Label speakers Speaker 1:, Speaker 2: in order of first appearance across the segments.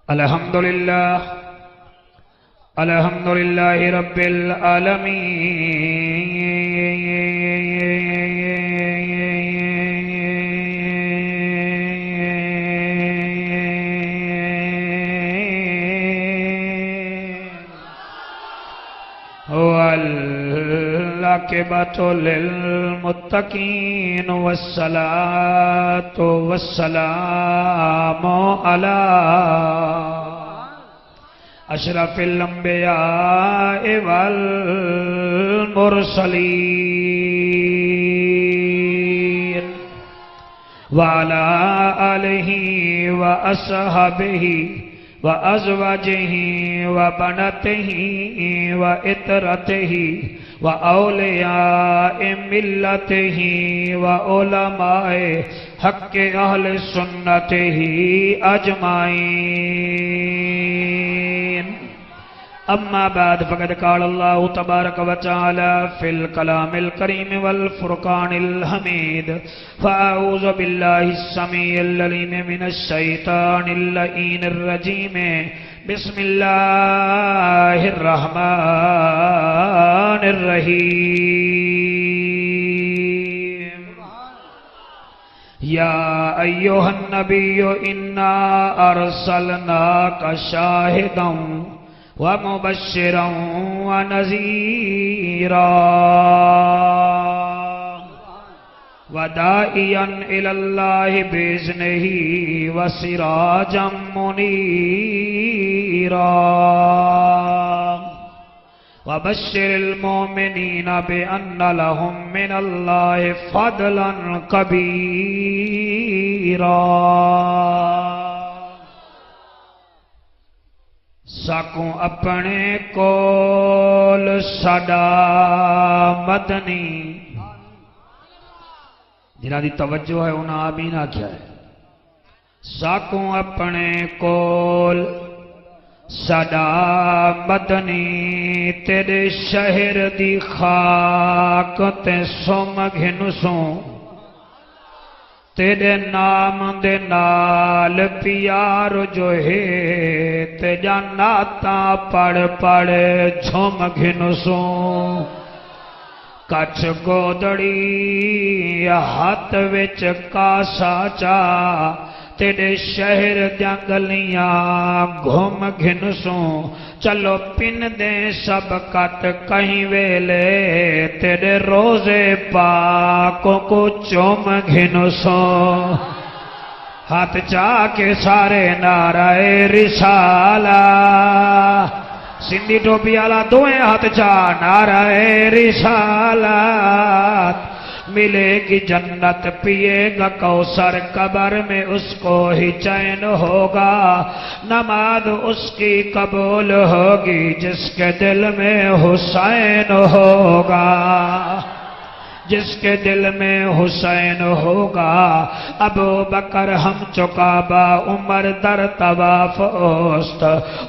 Speaker 1: الحمدللہ الحمدللہ رب العالمین والعاقبۃ للمتقین والصلاۃ والسلام علی اشرف الانبیاء والمرسلین وعلى آلہ واصحابہ وازواجہ وبناتہ وعطرتہ واولیاء ملتہ وعلماء حق اہل سنتہ اجمعین اما بعد فقد قال اللہ تبارک و تعالی فی الکلام الکریم والفرقان الحمید فاعوذ باللہ السمیع العلیم من الشیطان اللعین الرجیم بسم اللہ الرحمن الرحیم یا ایہا النبی انا ارسلناک شاہدا ومبشرا ونذیرا وداعیا الی اللہ باذنہ وسراجا منیرا وبشر المؤمنین بأن لهم من اللہ فضلا کبیرا ساکوں اپنے کول ساڈا مدنی جنہاں دی توجہ ہے انہاں آمین آکھیا ہے ساکوں اپنے کول ساڈا مدنی تیرے شہر دی خاک تے سم گھنسوں تیرے نام دے نال پیار جو ہے تے جاناتا پڑھ پڑھ جھوم گھنسوں کچھ گودڑی ہاتھ وچ کاسا چا تیرے شہر دیاں گلیاں گھوم گھنسوں چلو پن دے سب کٹ کہیں ویلے تیرے روزے پاکوں کو چوم گھنسوں ہاتھ چا کے سارے نعرہ رسالہ سندھی ٹوپی والا دوئیں ہاتھ چا نعرہ رسالت ملے گی جنت پیے گا کوثر قبر میں اس کو ہی چین ہوگا نماز اس کی قبول ہوگی جس کے دل میں حسین ہوگا جس کے دل میں حسین ہوگا ابو بکر ہم چکابہ عمر در طواف اوست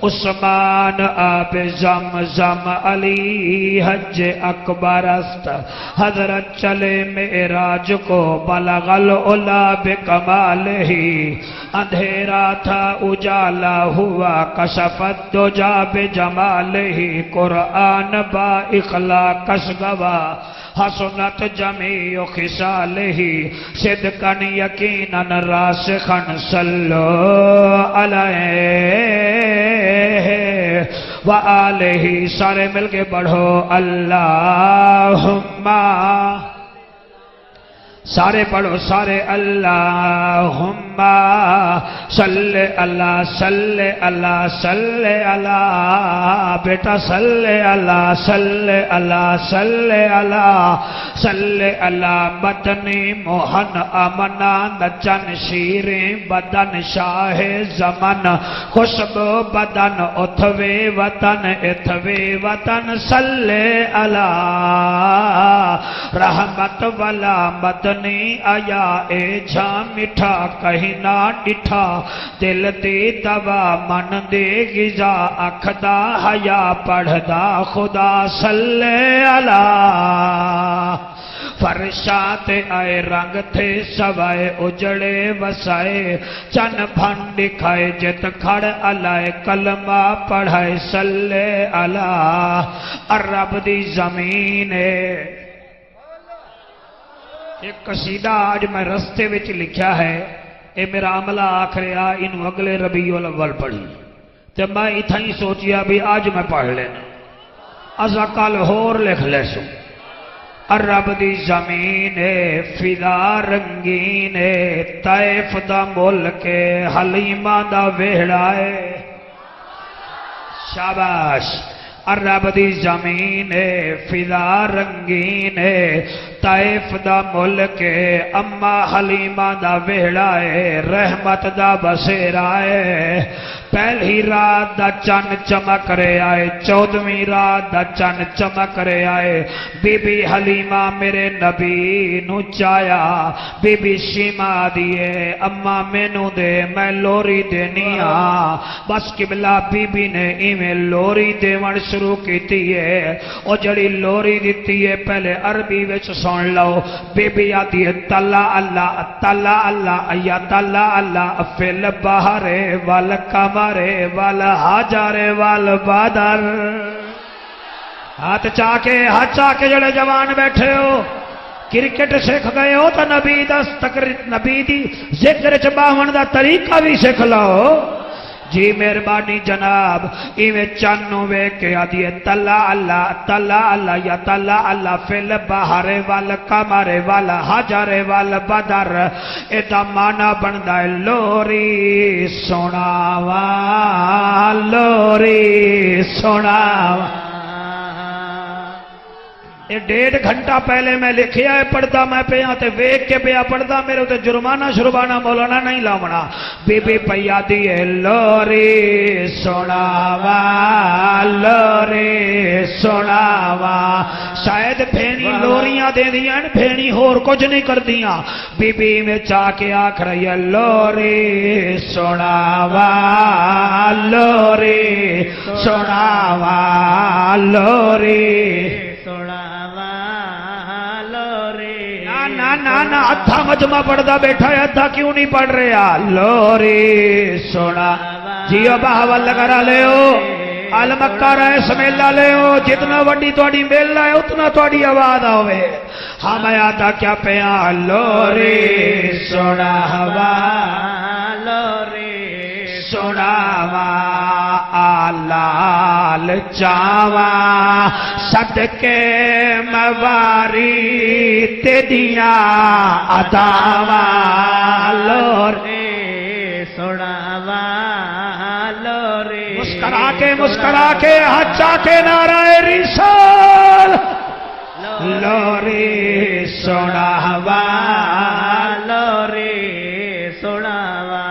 Speaker 1: عثمان آب زمزم علی حج اکبر است حضرت چلے معراج کو بلغ العلا بکمالہی اندھیرا تھا اجالا ہوا کشفت دجا بجمالہی قرآن با اخلاقش گوا حسنت جمیع خصالہی صدقاً یقیناً راسخاً صلو علیہ وآلہ سارے مل کے پڑھو اللہم سارے پڑھو سارے اللہم صلی اللہ صلی اللہ صلی اللہ بیٹا صلی اللہ صلی اللہ صلی اللہ صلی اللہ مدنی موہن امنا نچن شیریں بدن شاہ زمن خوشبو بدن اتھوے وطن اتھوے وطن صلی اللہ رحمت والا مدن آیا اے جھا مٹھا کہیں نہ ڈٹھا دل دی دوا من دے غذا اکھدا حیا پڑھدا خدا صلی اللہ فرشات آئے رنگ تھے سوائے اجڑے وسائے چن بھن دکھائے جت کھڑ علائے کلمہ پڑھائے صلی اللہ عرب دی زمین ایک قصیدہ آج میں رستے وچ لکھیا ہے اے میرا عملہ آخریا انہوں اگلے ربیع الاول پڑھی تے میں اتھا ہی سوچیا بھی آج میں پڑھ لینا ازا کل ہور لکھ لے سو عرب دی زمین فضا رنگین طیف دا ملک حلیمہ دا ویڑا شاباش عرب دی زمین فضا رنگین طیف دا ملک اما حلیمہ دا ویڑا رحمت دا بسیرا پہلی رات دا چن چمک رہے آئے 14ویں رات دا چن چمک رہے آئے بی بی حلیمہ میرے نبی نو چایا بی بی شیمہ دیئے اما مینو دے میں لوری دینی بس قبلہ بی بی نے ایمیں لوری دیون شروع کی ہے او جڑی لوری دیتی ہے پہلے عربی وچ سن لو بی بی آتی ہے تلا اللہ یا تلا اللہ فل بہر والکمر وال حاجر وال بادر ہاتھ چاکے جڑے جوان بیٹھے ہو کرکٹ سکھ گئے ہو تو نبی دی ذکر چ باون دا طریقہ بھی سکھ لو جی مہربانی جناب ایویں چانو وے کے آدھی تلا اللہ یا تلا اللہ فل بہر وال قمر وال حجر وال بدر ایدا مانا بندا ہے لوری سناوا لوری سناوا یہ 1.5 گھنٹہ پہلے میں لکھیا ہے پڑھتا میں پیا تے ویکھ کے پیا پڑھتا میرے تے جرمانہ شربانہ مولانا نہیں لاونا بی بی پیا دی لوری سناوا لوری سناوا شاید بھینی لوریاں دے دیاں بھینی ہور کچھ نہیں کر دیاں بی بی میں چاہ کے آکھ رہی ہے لوری سناوا لوری سناوا لوری نا ادھا مجمع پڑھدا بیٹھا ہے ادھا کیوں نہیں پڑھ رہا لوری سنا جیو باہول کرا لے ہو المکہ رہے سمیلہ لے ہو جتنا وڈی توڑی میل ہے اتنا توڑی آواز ہوئے ہم آتا کیا پیا لوری سنا ہوا لوری سنا ہوا آلال چاوا صدقے مواری تیدیاں عطاوا لوری سناوا لوری مسکرا کے ہچا کے نعرہ رسال لوری سناوا لوری سناوا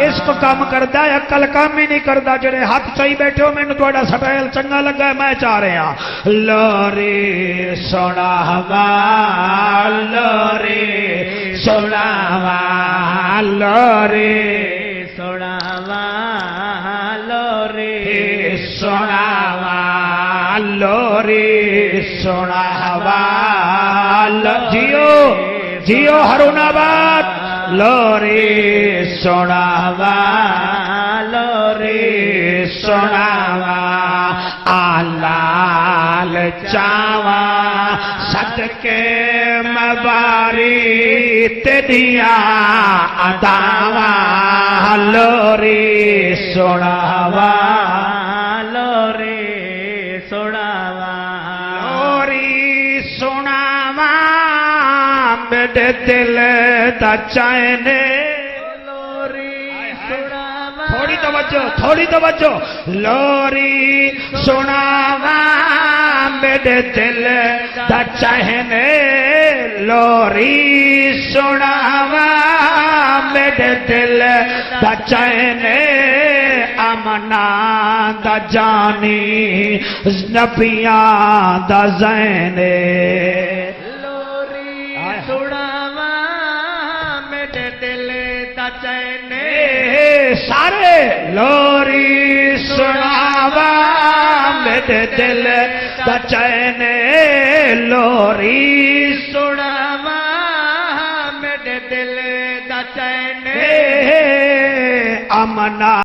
Speaker 1: عشق کام کردا ہے عقل کام ہی نہیں کردا جڑے ہاتھ چاہی بیٹھے ہو مینوں تہاڈا سٹائل چنگا لگا ہے میں چاہ رہا لوری سناوا لوری سناوا لوری سناوا لوری سناوا لوری سناوا جیو ہرون آباد لوری سناوا لوری سناوا آلال چاوا صدقے مباری تیدیاں عطاوا لوری سناوا لوری سناوا لوری سناوا میرے دل دا چینے لوری سناوا تھوڑی توجہ لوری سناوا میرے دل دا چینے لوری سناوا میرے دل دا چینے امنا دا جانی نبیاں دا زینے سارے لوری سناوا میرے دل دا چین لوری
Speaker 2: سناوا میرے دل دا چین
Speaker 1: امنا